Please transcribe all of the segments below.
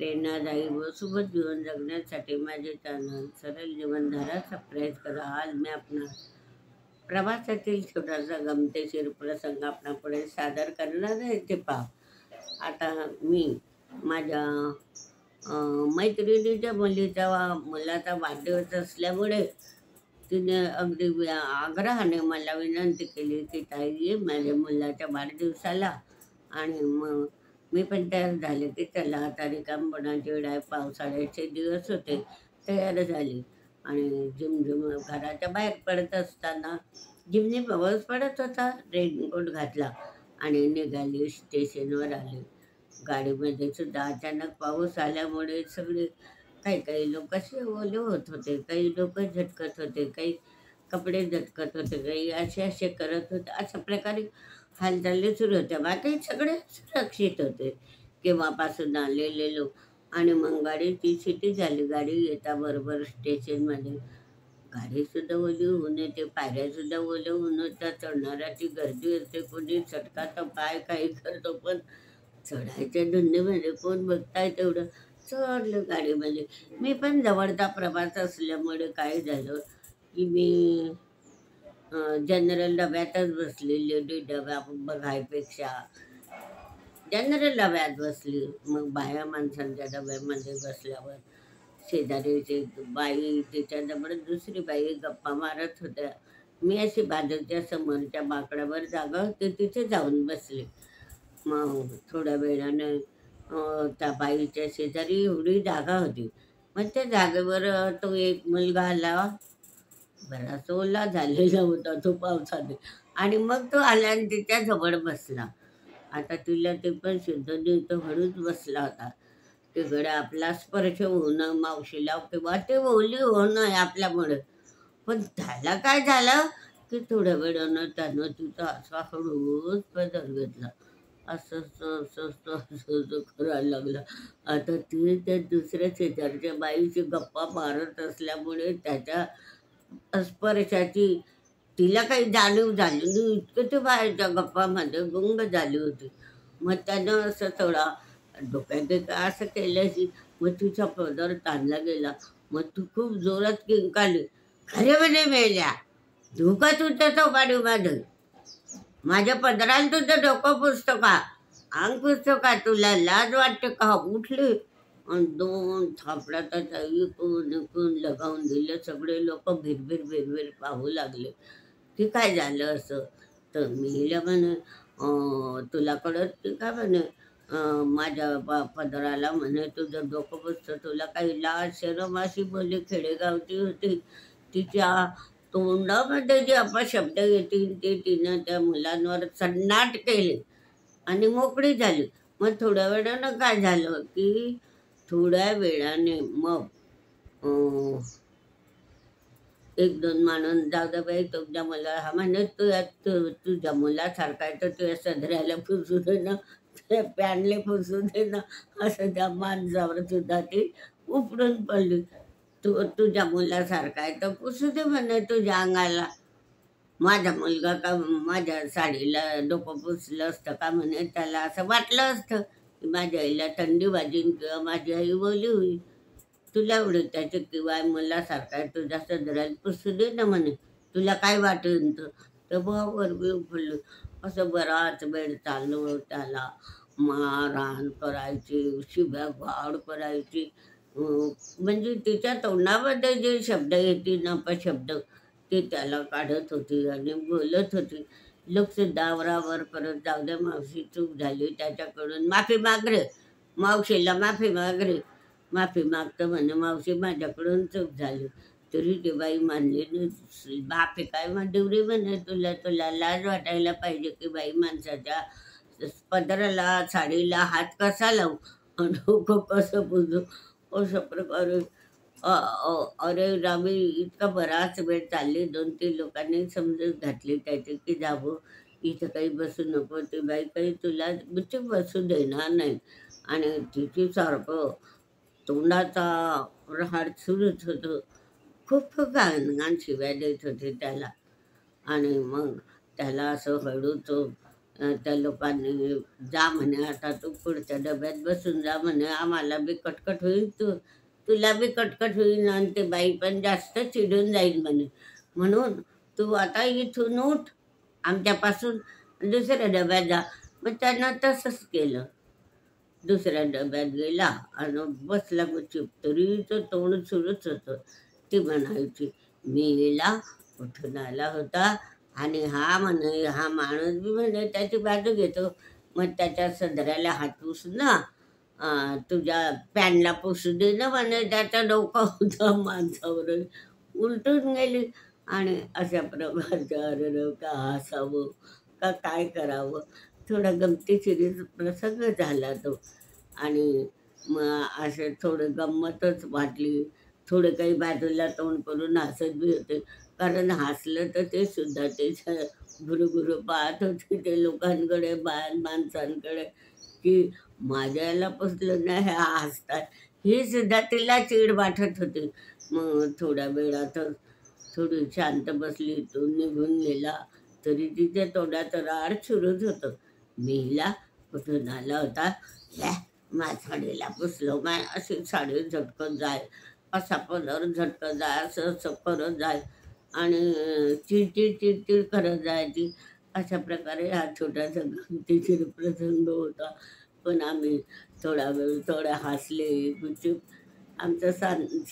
प्रेरणादायी व सुबक जीवन जगण्यासाठी माझे चॅनल सरळ जीवनधारा सबस्क्राईब करा. आज मी आपणास प्रवासातील छोटासा गमतीशीर प्रसंग आपणापुढे सादर करणार आहे. ते पहा. आता मी माझ्या मैत्रिणीच्या मुलाचा वाढदिवस असल्यामुळे तिने अगदी आग्रहाने मला विनंती केली की ताई ये माझ्या मुलाच्या वाढदिवसाला. आणि मग मी पण तयार झाले की चला आता रिकामपणाची वेळ आहे, पावसाळ्याचे दिवस होते. तयार झाली आणि झिमझिम घराच्या बाहेर पडत असताना झिमझिम पाऊस पडत होता. रेनकोट घातला आणि निघाली, स्टेशनवर आले. गाडीमध्ये सुद्धा अचानक पाऊस आल्यामुळे सगळे काही काही लोक असे ओले होत होते, काही लोक झटकत होते, काही कपडे झटकत होते, काही असे असे करत होते. अशा प्रकारे हालचाली सुरू होत्या. बाकी सगळे सुरक्षित होते केव्हापासून आलेले लोक. आणि मग गाडीची शिटी झाली. गाडी येता बरोबर स्टेशनमध्ये गाडीसुद्धा ओली होऊन येते, पायऱ्यासुद्धा ओल्या होऊन येतात. चढणाऱ्याची गर्दी असते, कोणी चटकाचं पाय काही करतो, पण चढायच्या धुंदीमध्ये कोण बघताय तेवढं. चढलं गाडीमध्ये. मी पण जवळचा प्रवास असल्यामुळे काय झालं की मी जनरल डब्यातच बसली. लेडी डब्या बघायपेक्षा जनरल डब्यात बसली. मग बाया माणसांच्या डब्यामध्ये बसल्यावर शेजारीची बाई, तिच्याजवळ दुसरी बाई गप्पा मारत होत्या. मी अशी बाजूच्या समोरच्या बाकड्यावर जागा होती, तिथे जाऊन बसले. मग थोड्या वेळाने त्या बाईच्या शेजारी एवढी जागा होती. मग त्या जागेवर तो एक मुलगा आला. बराच ओला झालेला होता तो पावसाने. आणि मग तो आला आणि तिच्या जवळ बसला. आता तिला ते पण शुद्ध नाही, तो हळूच बसला होता. तिकडे आपला स्पर्श होणं मावशीला किंवा ते ओली होणं आपल्यामुळे. पण त्याला काय झालं की थोड्या वेळानं त्यानं तिचा असा हळूच पदर घेतला. असं असं असं असं असं असं करायला लागला. आता ती त्या दुसऱ्या शेजारच्या बाईची गप्पा मारत असल्यामुळे त्याच्या स्पर्शाची तिला काही जाणीव झाली नाही. इतकं ते बाहेरच्या गप्पामध्ये गुंग झाली होती. मग त्यानं असं थोडा डोक्यात का असं केलं की मग तिचा पदर ताणला गेला. मग ती खूप जोरात किंकाळली, खरे म्हणे मेल्या, धोका तुझं चौपाडी माझं, माझ्या पदराला तुझं डोकं पुसतो का, अंग पुसतो का, तुला लाज वाटते का. उठली आणि 2 थापड्या त्याच्या इकून इकून लगावून दिले. सगळे लोक भिरभिर भिरभिर पाहू लागले की काय झालं असं. तर मी हिला म्हणे तुला कळत की का म्हणे माझ्या पदराला म्हणे तुझं डोकं पुसतं, तुला काही लाज शरम, अशी बोलली. खेडेगावची होती. तिच्या तोंडामध्ये जे अपशब्द येतील ते तिनं त्या मुलांवर सन्नाट केले आणि मोकळी झाली. मग थोड्या वेळानं काय झालं की थोड्या वेळाने मग एक दोन माणूस, जाऊ दे बाई तुझ्या मुला, हा म्हणे तुझ्या मुलासारखा आहे तर तुझ्या सदऱ्याला पुसू दे ना, तुझ्या पॅनले पुसू दे ना. असं त्या माणसावर सुद्धा ती उपडून पडली. तुझ्या मुलासारखा आहे तर पुसू दे म्हणे तुझ्या अंगाला. माझा मुलगा का माझ्या साडीला डोकं पुसलं असतं का म्हणे, त्याला असं वाटलं असतं की माझ्या आईला थंडी वाजीन किंवा माझी आई बोली होईल. तुला एवढं त्याचे किंवा मुलासारखा आहे तुझ्या सदऱ्याला पुसू दे ना म्हणे, तुला काय वाटेल तर बरोबर मी उफडलो. असं बराच वेळ चालू. त्याला मारहाण करायची, शिव्या गाड करायची. म्हणजे तिच्या तोंडामध्ये जे शब्द येतील अपशब्द ते त्याला काढत होती आणि बोलत होती. लोकसुद्धा आवरावर परत जाऊ द्या मावशी चूक झाली त्याच्याकडून, माफी माग रे, मावशीला माफी माग रे. माफी मागतं म्हणे मावशी माझ्याकडून चूक झाली. तरी ती बाई मानली नाही. माफी काय देवरी म्हणे, तुला तुला लाज वाटायला पाहिजे की बाई माणसाच्या पदराला साडीला हात कसा लावू, डोकं कसं पुजू. अशा प्रकारे अरे रामी इतका बराच वेळ चालली. 2-3 लोकांनी समजून घातली त्याची की जावं इथं काही बसू नको. ती बाई काही तुला इथे बसू देणार नाही. आणि तिची सारखं तोंडाचा रहाड सुरूच होतं. खूप खूप घाण शिव्या देत होते त्याला. आणि मग त्याला असं हळूच त्या लोकांनी जा म्हणे, आता तू पुढच्या डब्यात बसून जा म्हणे, आम्हाला बी कटकट होईल, तुला बी कटकट होईल आणि ते बाई पण जास्त चिडून जाईल म्हणे. म्हणून तू आता इथून उठ आमच्यापासून, दुसऱ्या डब्यात जा. मग त्यानं तसंच केलं. दुसऱ्या डब्यात गेला आणि बसला गुपचूप. तरी तो तोंड सुरूच होतं. ती म्हणायची, "मेला कुठून आला होता आणि हा म्हणे, हा माणूस बी म्हणे त्याची बाजू घेतो. मग त्याच्या सदऱ्याला हात पुस ना, तुझ्या पॅनला पुसू दे ना म्हणे, त्याचा डोकं होतं माणसावर." उलटून गेली. आणि अशा प्रकारचं अरे का हसावं का काय करावं. थोडा गमतीशीर प्रसंग झाला तो. आणि मग असे थोडं गंमतच वाटली. थोडं काही बाजूला तोंड करून हसत बी होते. कारण हसलं तर ते सुद्धा ते गुरु पाहत होते ते लोकांकडे, माणसांकडे, की माझ्या याला पुसलं नाही हे हसतात. ही सुद्धा तिला चीड वाटत होती. मग थोड्या वेळातच थोडी शांत बसली, तो निघून गेला. तरी तिच्या तोंडात राड सुरूच होतं. "मेला कुठून आला होता, माझ्या साडीला पुसलं माय, अशी साडी झटकत जाय, असा पदर झटकत जाय, असं असं करत जाय आणि चिडचिड चिडचिड करत जायची." अशा प्रकारे हा छोटासा गमतीशीर प्रसंग होता. पण आम्ही थोडा वेळ थोडं हसले गुपचूप. आमचं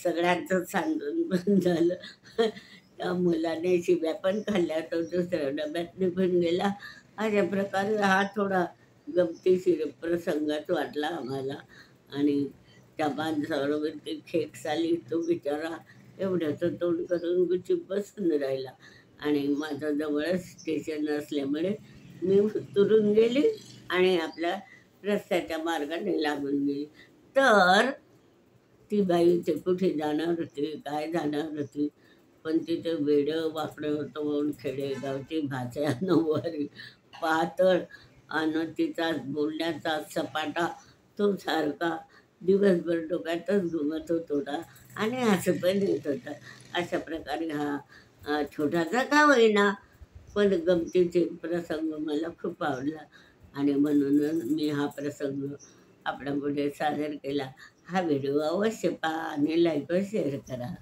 सगळ्यांचंच सांत्वन पण झालं. त्या मुलाने शिव्या पण खाल्ल्या. तो दुसऱ्या डब्यात निघून गेला. अशा प्रकारे हा थोडा गमतीशीर प्रसंगच वाटला आम्हाला. आणि त्या माणसाबरोबर ती खेकस आली. तो बिचारा एवढ्याचं तोंड करून गुपचूप बसून राहिला. आणि माझं जवळच स्टेशन असल्यामुळे मी उतरून गेली आणि आपल्या रस्त्याच्या मार्गाने लागून गेली. तर ती बाई ते कुठे जाणार होती, काय जाणार होती, पण तिचं वेडं वाकडं तोंड, खेडेगावची भाषा नऊवारी पातळ आणि तिचा बोलण्याचा सपाटा तो सारखा दिवसभर डोक्यातच घुमत होत होता आणि हसू पण येत होता. अशा प्रकारे हा छोटासा का होईना पण गमतीचे प्रसंग मला खूप आवडला. आणि म्हणूनच मी हा प्रसंग आपल्यापुढे सादर केला. हा व्हिडिओ अवश्य पहा आणि लाईक व शेअर करा.